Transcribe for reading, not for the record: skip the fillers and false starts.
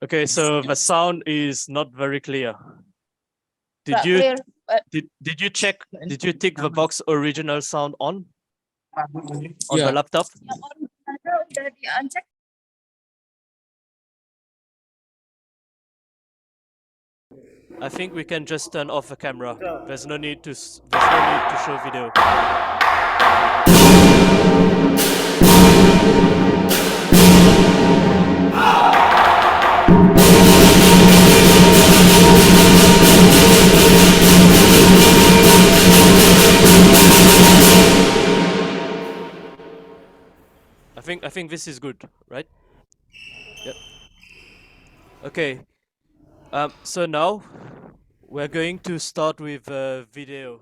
Okay, so the sound is not very clear. Did Not you clear, but did you check? Did you tick the box original sound on the laptop? yang originalnya udah di-uncheck. I think we can just turn off the camera. There's no need to show video. I think this is good, right? Yep. Okay. So now we're going to start with video.